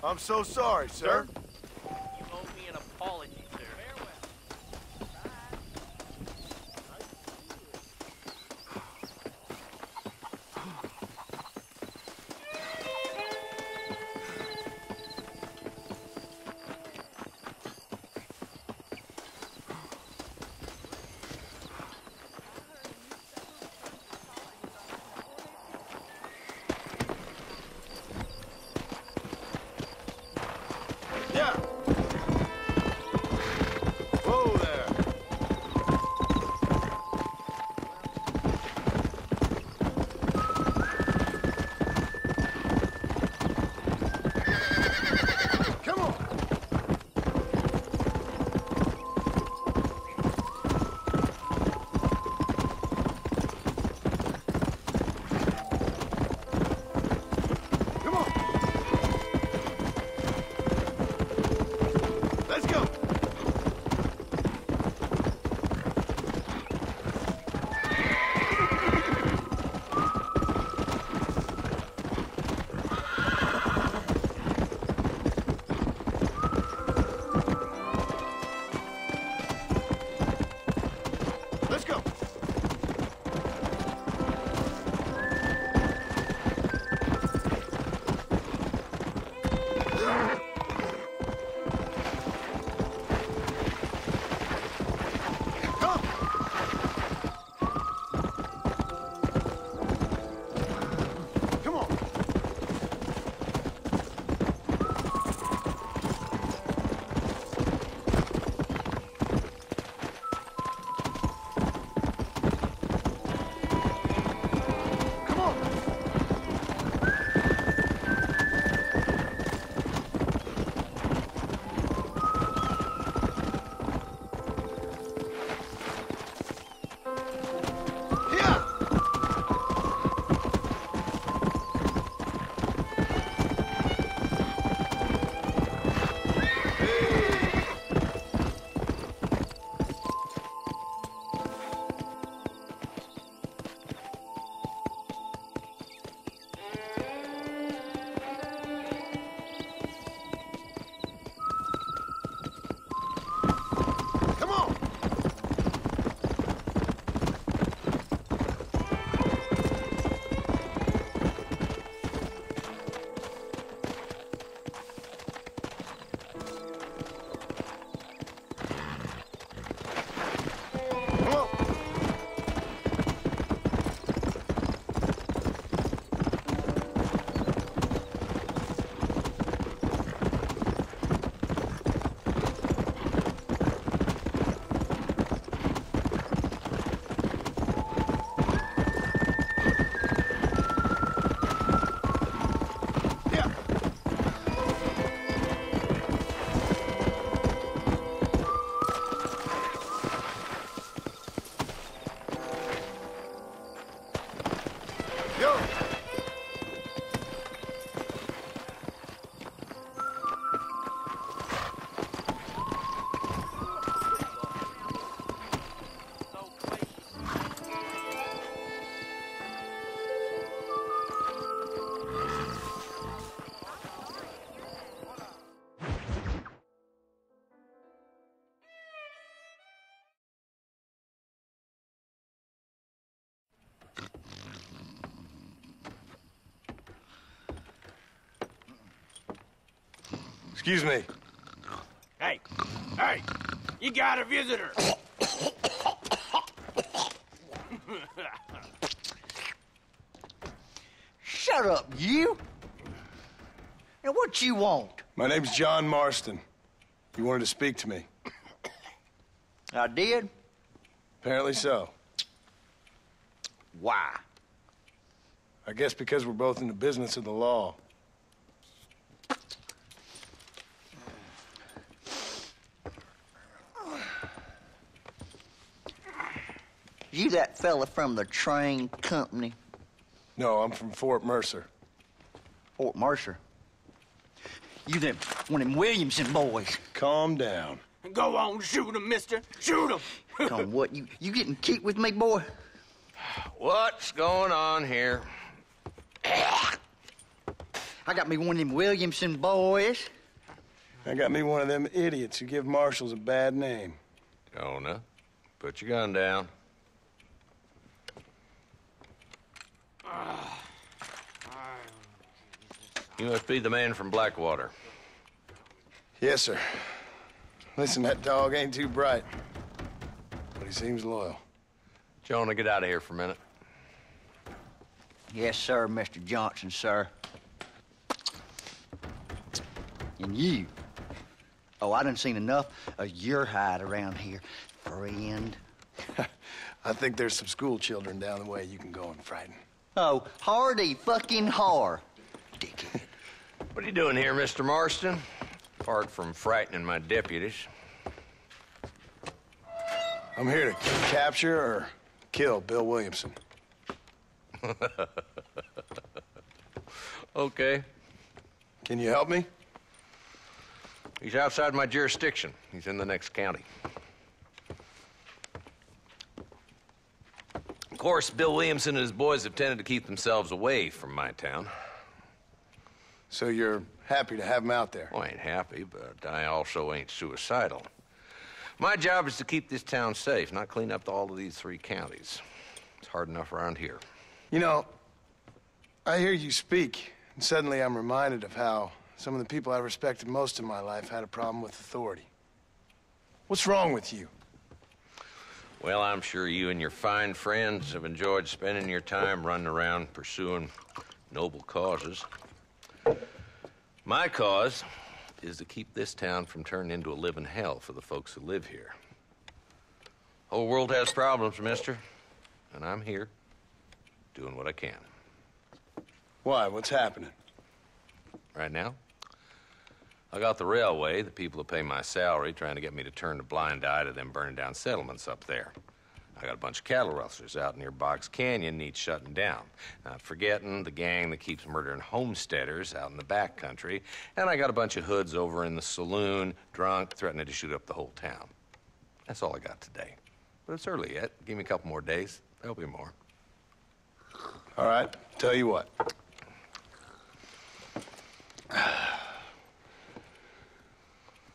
I'm so sorry, sir. You owe me an apology, sir. Farewell. Yeah. Whoa there. Come on. Come on. Let's go. Let's go. Come. Come on. Come on. Yeah. Come on. Come on. Yeah. Yo. Excuse me. Hey, hey, you got a visitor. Shut up, you! Now, what you want? My name's John Marston. You wanted to speak to me. I did? Apparently so. Why? I guess because we're both in the business of the law. You that fella from the train company? No, I'm from Fort Mercer. Fort Mercer? You them, one of them Williamson boys. Calm down. Go on, shoot him, mister. Shoot him. Come on, what, you getting kicked with me, boy? What's going on here? I got me one of them Williamson boys. I got me one of them idiots who give marshals a bad name. Jonah, put your gun down. You must be the man from Blackwater. Yes, sir. Listen, that dog ain't too bright, but he seems loyal. Jonah, get out of here for a minute. Yes, sir, Mr. Johnson, sir. And you. Oh, I done seen enough of your hide around here, friend. I think there's some school children down the way you can go and frighten. Oh, hardy fucking har. Dickhead. What are you doing here, Mr. Marston? Apart from frightening my deputies. I'm here to capture or kill Bill Williamson. Okay. Can you help me? He's outside my jurisdiction. He's in the next county. Of course, Bill Williamson and his boys have tended to keep themselves away from my town. So you're happy to have him out there? Well, I ain't happy, but I also ain't suicidal. My job is to keep this town safe, not clean up all of these 3 counties. It's hard enough around here. You know, I hear you speak, and suddenly I'm reminded of how some of the people I respected most in my life had a problem with authority. What's wrong with you? Well, I'm sure you and your fine friends have enjoyed spending your time running around pursuing noble causes. My cause is to keep this town from turning into a living hell for the folks who live here. Whole world has problems, mister, and I'm here doing what I can. Why? What's happening? Right now, I got the railway, the people who pay my salary, trying to get me to turn a blind eye to them burning down settlements up there. I got a bunch of cattle rustlers out near Boggs Canyon needs shutting down. Not forgetting the gang that keeps murdering homesteaders out in the back country. And I got a bunch of hoods over in the saloon, drunk, threatening to shoot up the whole town. That's all I got today. But it's early yet. Give me a couple more days. There'll be more. All right, tell you what.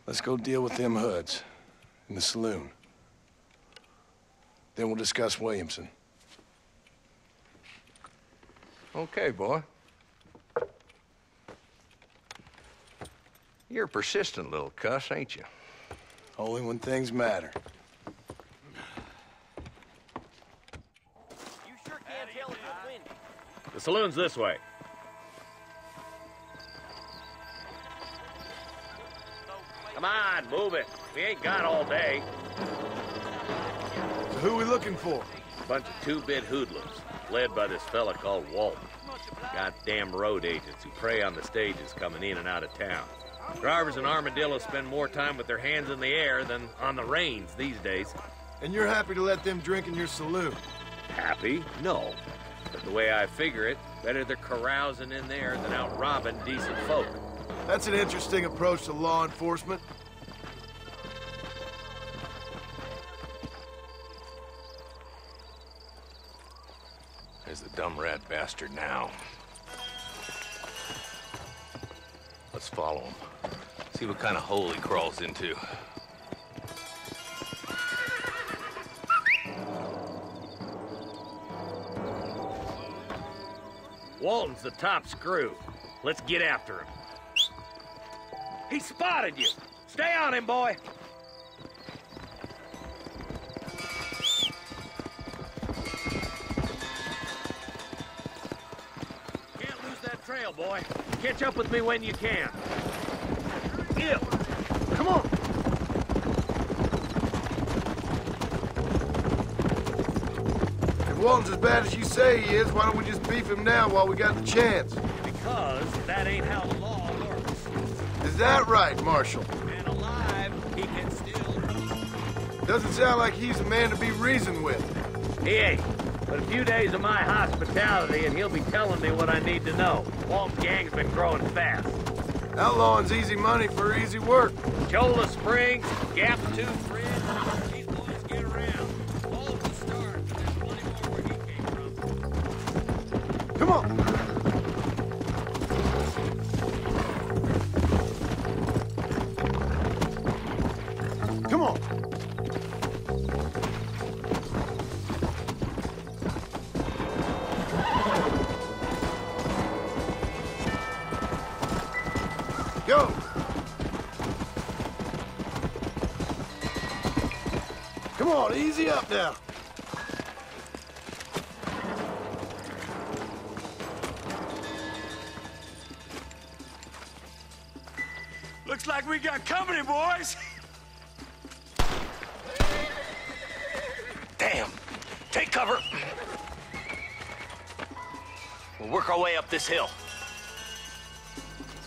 Let's go deal with them hoods in the saloon. Then we'll discuss Williamson. Okay, boy. You're a persistent little cuss, ain't you? Only when things matter. You sure can't tell if it's windy. The saloon's this way. Come on, move it. We ain't got all day. So who we looking for? Bunch of 2-bit hoodlums, led by this fella called Walton. Goddamn road agents who prey on the stages coming in and out of town. Drivers and armadillos spend more time with their hands in the air than on the reins these days. And you're happy to let them drink in your saloon? Happy? No. But the way I figure it, better they're carousing in there than out robbing decent folk. That's an interesting approach to law enforcement. There's the dumb rat bastard now. Let's follow him. See what kind of hole he crawls into. Walton's the top screw. Let's get after him. He spotted you. Stay on him, boy. Can't lose that trail, boy. Catch up with me when you can. Ew. Come on. If Walton's as bad as you say he is, why don't we just beef him now while we got the chance? Because that ain't how the law works. Is that right, Marshal? And alive, he can still... Doesn't sound like he's a man to be reasoned with. He ain't. But a few days of my hospitality and he'll be telling me what I need to know. Walt's gang's been growing fast. Outlawing's easy money for easy work. Cholla Springs, Gap Tooth Ridge, these boys get around. All the stars, but there's plenty more where he came from. Come on. Go! Come on, easy up now. Looks like we got company, boys. Damn! Take cover! We'll work our way up this hill.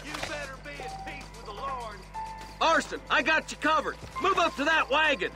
You better be at peace with the Lord. Marston, I got you covered. Move up to that wagon.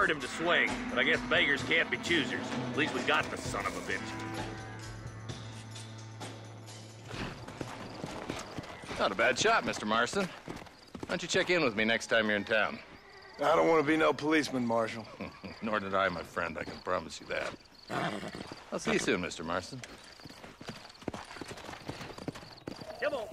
Him to swing, but I guess beggars can't be choosers. At least we got the son of a bitch. Not a bad shot, Mr. Marston. Why don't you check in with me next time you're in town? I don't want to be no policeman, Marshal. Nor did I, my friend. I can promise you that. I'll see you soon, Mr. Marston. Come on.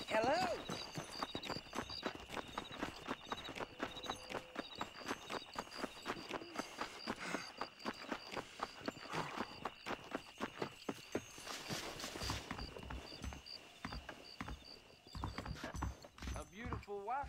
Hello. A beautiful wife.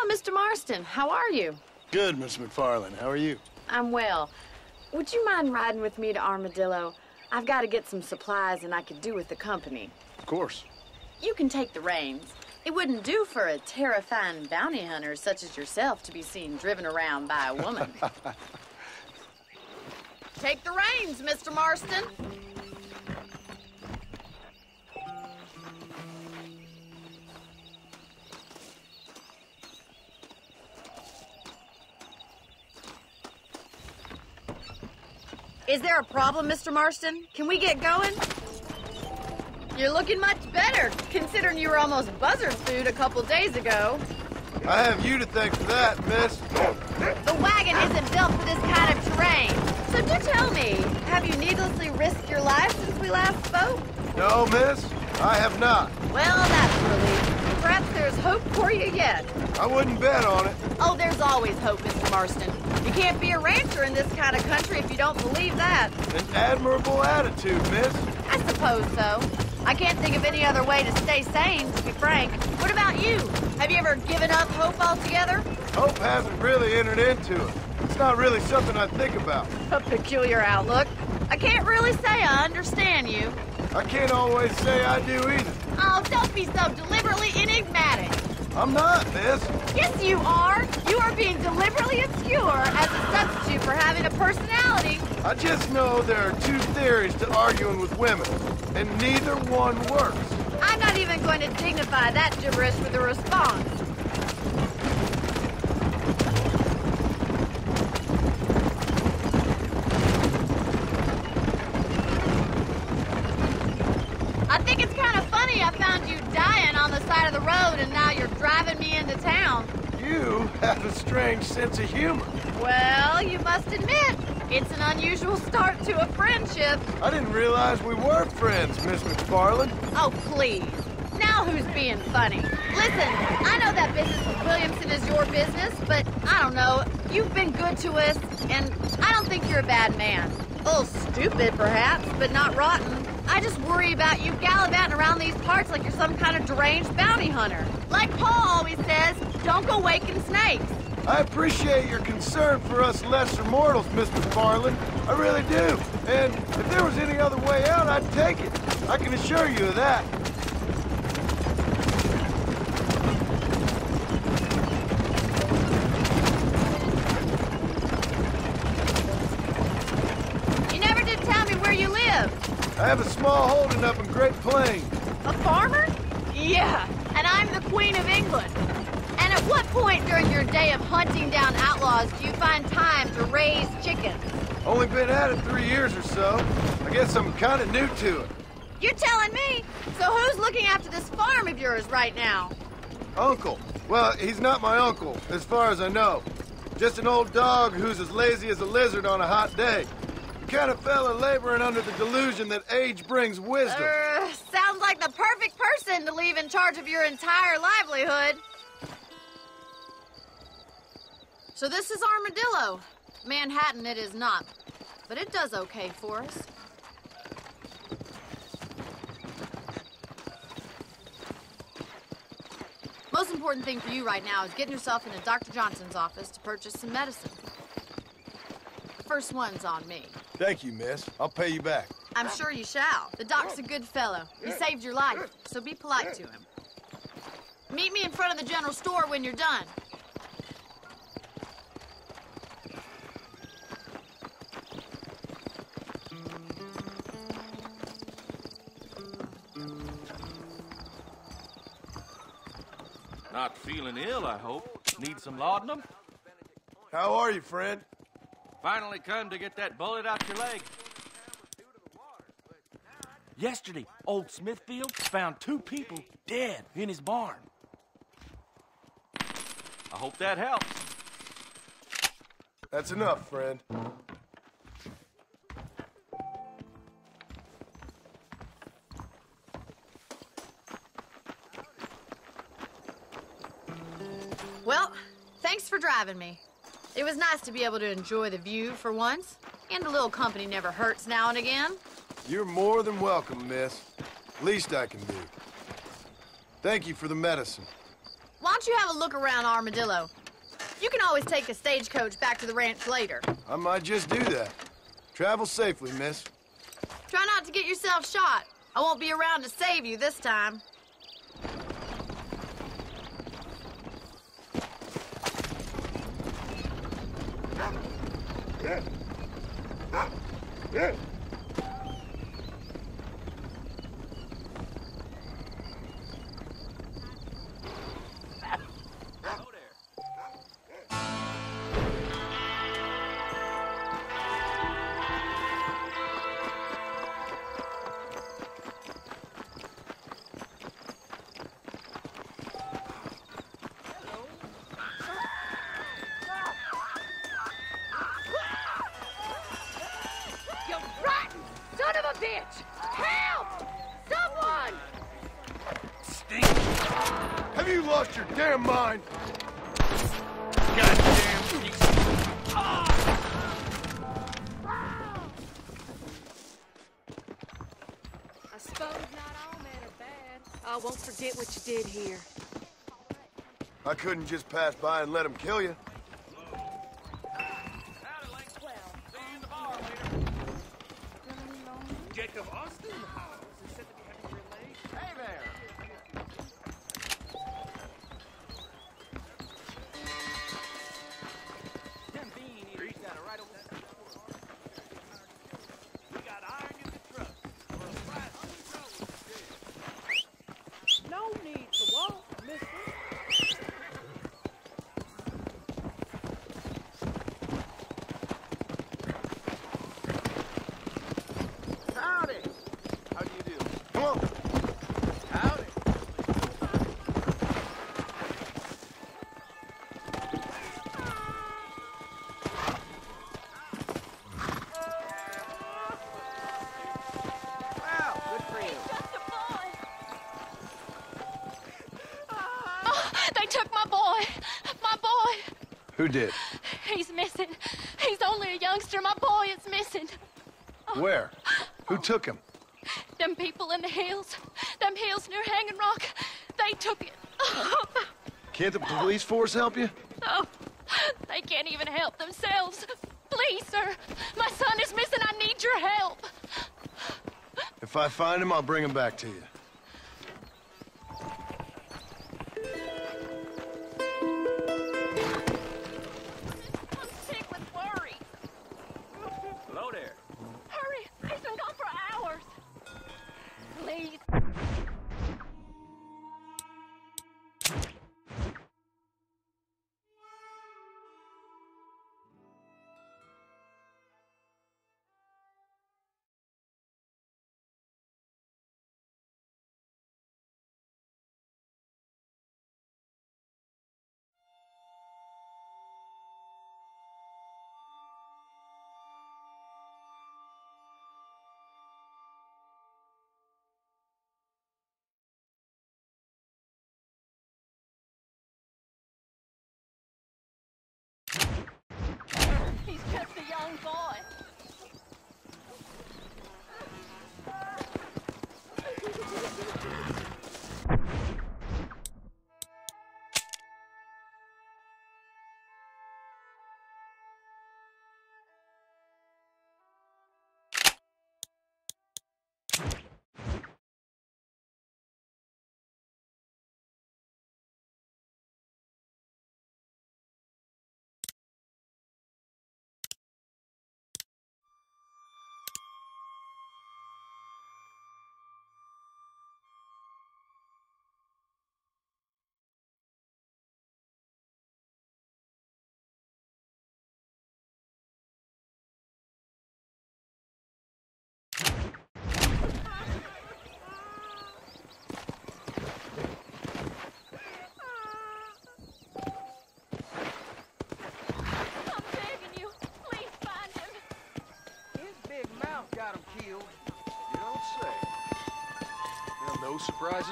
Mr. Marston. How are you? Good, Miss McFarland. How are you? I'm well. Would you mind riding with me to Armadillo? I've got to get some supplies and I could do with the company. Of course. You can take the reins. It wouldn't do for a terrifying bounty hunter such as yourself to be seen driven around by a woman. Take the reins, Mr. Marston. Is there a problem, Mr. Marston? Can we get going? You're looking much better, considering you were almost buzzard food a couple days ago. I have you to thank for that, miss. The wagon isn't built for this kind of terrain. So do tell me, have you needlessly risked your life since we last spoke? No, miss, I have not. Well, that's a relief. Perhaps there's hope for you yet. I wouldn't bet on it. Oh, there's always hope, Mr. Marston. You can't be a rancher in this kind of country if you don't believe that. An admirable attitude, miss. I suppose so. I can't think of any other way to stay sane, to be frank. What about you? Have you ever given up hope altogether? Hope hasn't really entered into it. It's not really something I think about. A peculiar outlook. I can't really say I understand you. I can't always say I do either. Oh, don't be so deliberately enigmatic. I'm not, miss. Yes, you are. You are being deliberately obscure as a substitute for having a personality. I just know there are two theories to arguing with women, and neither one works. I'm not even going to dignify that gibberish with a response. I think it's kind of funny I found you dying on the side of the road and now you're driving me into town. You have a strange sense of humor. Well, you must admit, it's an unusual start to a friendship. I didn't realize we were friends, Miss McFarland. Oh, please. Now who's being funny? Listen, I know that business with Williamson is your business, but I don't know. You've been good to us, and I don't think you're a bad man. A little stupid, perhaps, but not rotten. I just worry about you gallivanting around these parts like you're some kind of deranged bounty hunter. Like Paul always says, don't go waking snakes. I appreciate your concern for us lesser mortals, Miss McFarland. I really do. And if there was any other way out, I'd take it. I can assure you of that. You never did tell me where you live. I have a small holding up in Great Plains. A farmer? Yeah, and I'm the Queen of England. And at what point during your day of hunting down outlaws do you find time to raise chickens? Only been at it 3 years or so. I guess I'm kind of new to it. You're telling me? So who's looking after this farm of yours right now? Uncle. Well, he's not my uncle, as far as I know. Just an old dog who's as lazy as a lizard on a hot day. The kind of fella laboring under the delusion that age brings wisdom. Sounds like the perfect person to leave in charge of your entire livelihood. So this is Armadillo. Manhattan it is not, but it does okay for us. Most important thing for you right now is getting yourself into Dr. Johnson's office to purchase some medicine. The first one's on me. Thank you, miss. I'll pay you back. I'm sure you shall. The doc's a good fellow. He saved your life, so be polite to him. Meet me in front of the general store when you're done. Not feeling ill, I hope. Need some laudanum? How are you, friend? Finally come to get that bullet out your leg. Yesterday, old Smithfield found 2 people dead in his barn. I hope that helps. That's enough, friend. Well, thanks for driving me. It was nice to be able to enjoy the view for once, and a little company never hurts now and again. You're more than welcome, miss. Least I can do. Thank you for the medicine. Why don't you have a look around Armadillo? You can always take a stagecoach back to the ranch later. I might just do that. Travel safely, miss. Try not to get yourself shot. I won't be around to save you this time. Have you lost your damn mind? Goddamn piece of... I suppose not all men are bad. I won't forget what you did here. I couldn't just pass by and let him kill you. Jacob Austin is said to be having your leg. Hey there! Them bean eaters got it right over that door. We got iron you can trust. For a price on the road. No need to walk, mister. Who did? He's missing. He's only a youngster. My boy is missing. Where? Who took him? Them people in the hills. Them hills near Hanging Rock. They took it. Can't the police force help you? Oh, they can't even help themselves. Please, sir. My son is missing. I need your help. If I find him, I'll bring him back to you. I'm sick with worry. Hello there. Hurry. He's been gone for hours. Please. He's just a young boy. Got him killed. You don't say. Well, no surprises.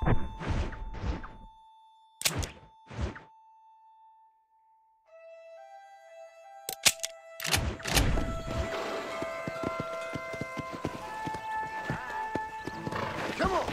Come on!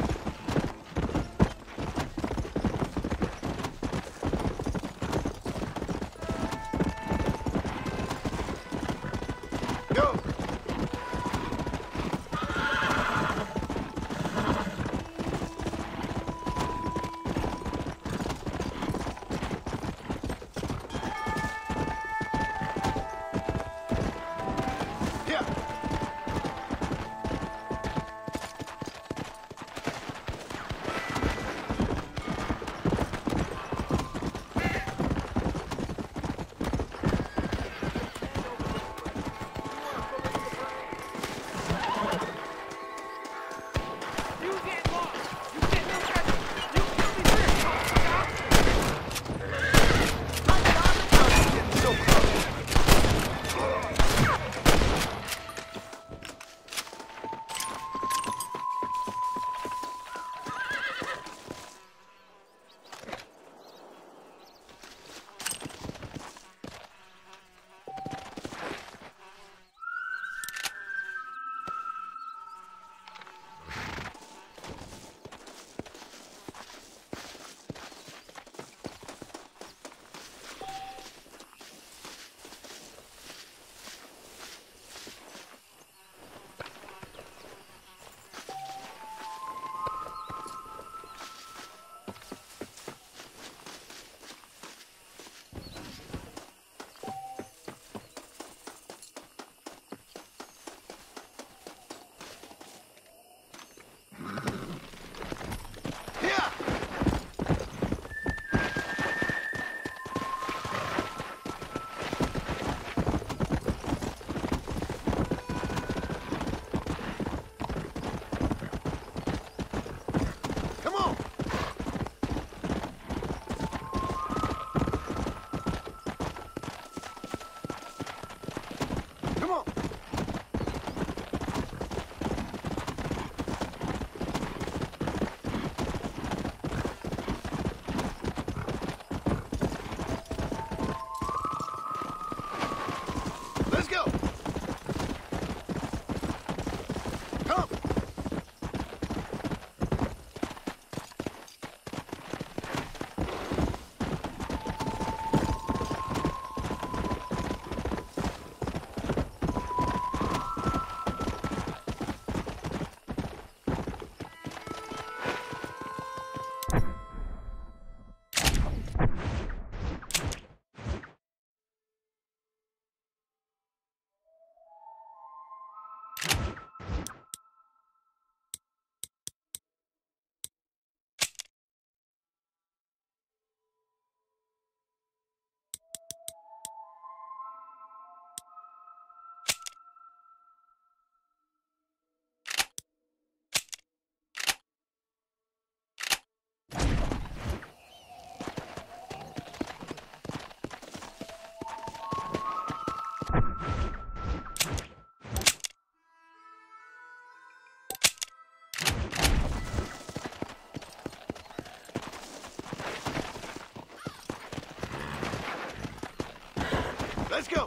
Let's go!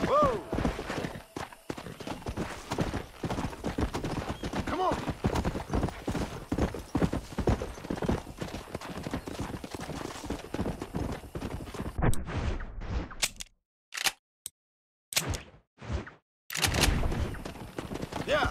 Whoa! Come on! Yeah!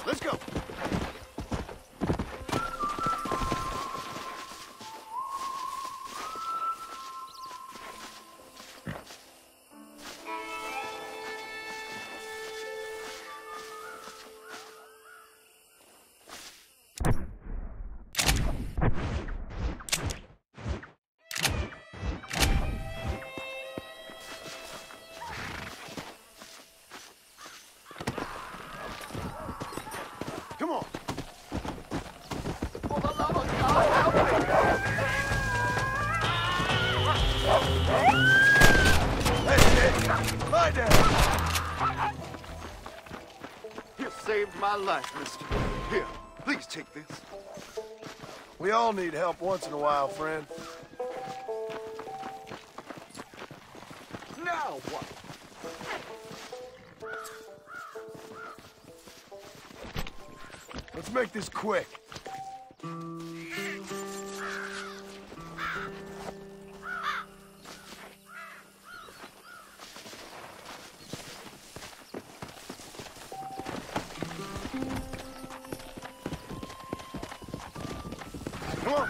Let's go! Come on! For the love of God, help me! Hey, lie down! You saved my life, mister. Here, please take this. We all need help once in a while, friend. Now what? Let's make this quick. Come on.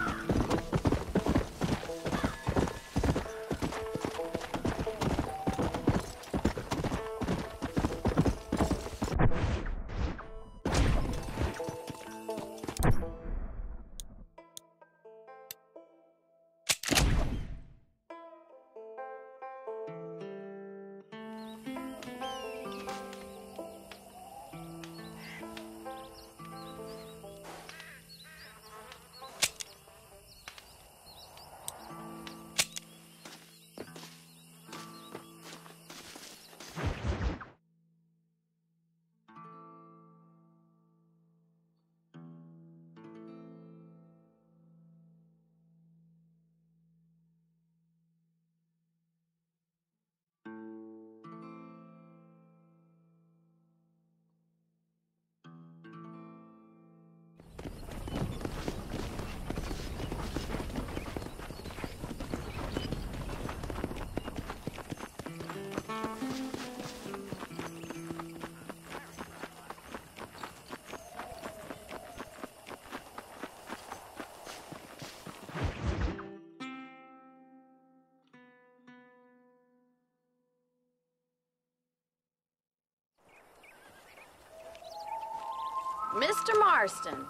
Mr. Marston,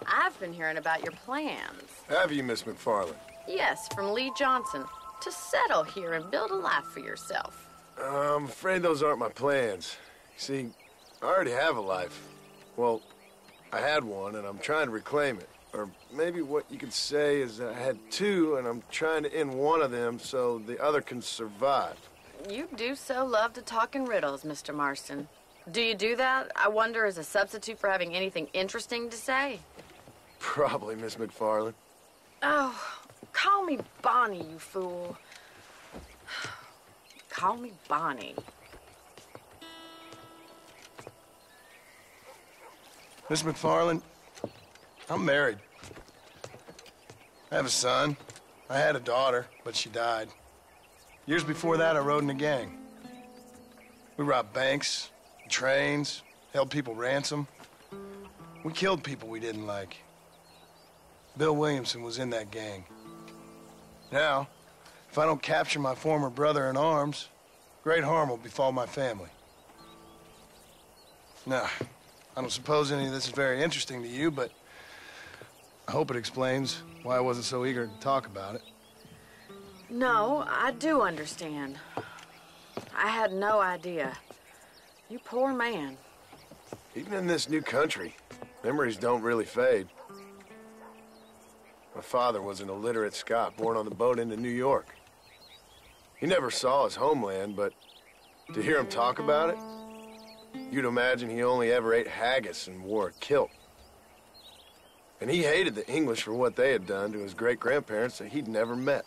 I've been hearing about your plans. Have you, Miss McFarland? Yes, from Lee Johnson, to settle here and build a life for yourself. I'm afraid those aren't my plans. You see, I already have a life. Well, I had one, and I'm trying to reclaim it. Or maybe what you could say is that I had two, and I'm trying to end one of them so the other can survive. You do so love to talk in riddles, Mr. Marston. Do you do that, I wonder, as a substitute for having anything interesting to say? Probably, Miss McFarland. Oh, call me Bonnie, you fool. Call me Bonnie. Miss McFarland, I'm married. I have a son. I had a daughter, but she died. Years before that, I rode in a gang. We robbed banks, trains, held people ransom. We killed people we didn't like. Bill Williamson was in that gang. Now, if I don't capture my former brother in arms, great harm will befall my family. Now, I don't suppose any of this is very interesting to you, but I hope it explains why I wasn't so eager to talk about it. No, I do understand. I had no idea. You poor man. Even in this new country, memories don't really fade. My father was an illiterate Scot born on the boat into New York. He never saw his homeland, but to hear him talk about it, you'd imagine he only ever ate haggis and wore a kilt. And he hated the English for what they had done to his great-grandparents that he'd never met.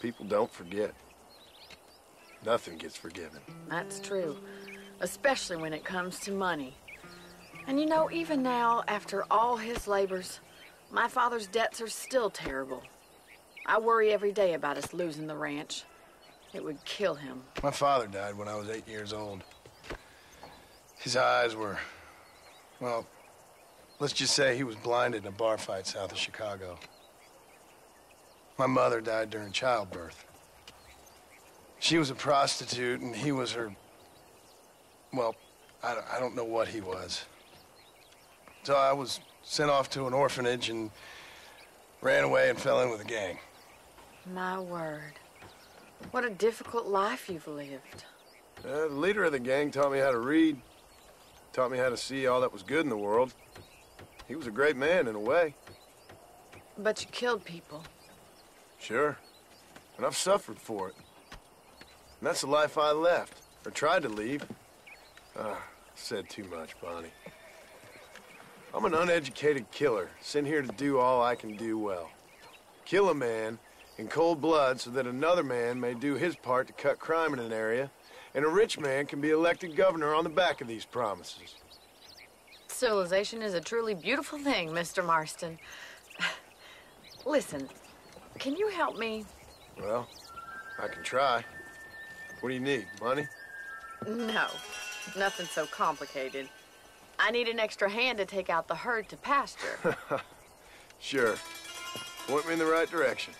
People don't forget. Nothing gets forgiven. That's true, especially when it comes to money. And you know, even now, after all his labors, my father's debts are still terrible. I worry every day about us losing the ranch. It would kill him. My father died when I was 8 years old. His eyes were, well, let's just say he was blinded in a bar fight south of Chicago. My mother died during childbirth. She was a prostitute, and he was her... Well, I don't know what he was. So I was sent off to an orphanage and ran away and fell in with a gang. My word. What a difficult life you've lived. The leader of the gang taught me how to read, taught me how to see all that was good in the world. He was a great man in a way. But you killed people. Sure. And I've suffered for it. And that's the life I left, or tried to leave. Said too much, Bonnie. I'm an uneducated killer, sent here to do all I can do well. Kill a man in cold blood so that another man may do his part to cut crime in an area, and a rich man can be elected governor on the back of these promises. Civilization is a truly beautiful thing, Mr. Marston. Listen, can you help me? Well, I can try. What do you need, money? No, nothing so complicated. I need an extra hand to take out the herd to pasture. Sure. Point me in the right direction.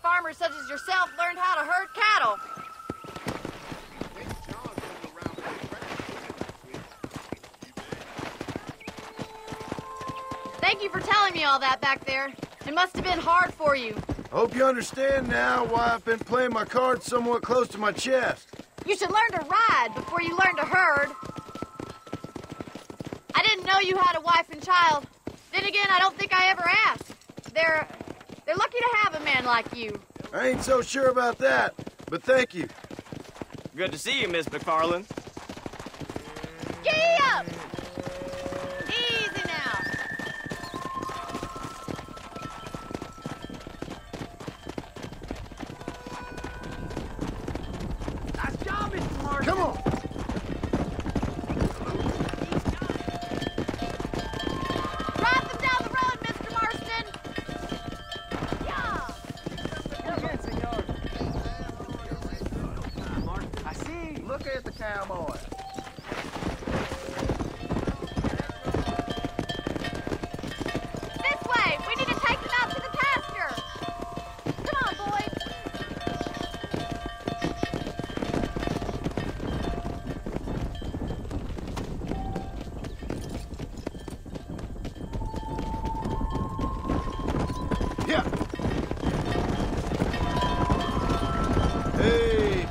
Farmers such as yourself learned how to herd cattle. Thank you for telling me all that back there. It must have been hard for you. I hope you understand now why I've been playing my cards somewhat close to my chest. You should learn to ride before you learn to herd. I didn't know you had a wife and child. Then again, I don't think I ever asked. They're lucky to have a man like you. I ain't so sure about that, but thank you. Good to see you, Miss McFarland. Giddy up! Easy now. Nice job, Mr. Marston. Come on. Drive them down the road, Mr. Marston. Yeah. I see. Look at the cowboy. This way. We need to take them out to the pasture. Come on, boys. Yeah. Hey.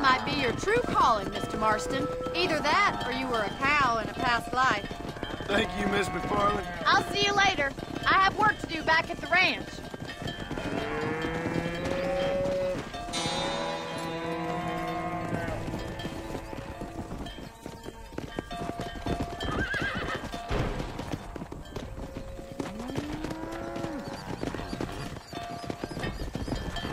might be your true calling, Mr. Marston. Either that, or you were a cow in a past life. Thank you, Miss McFarland. I'll see you later. I have work to do back at the ranch.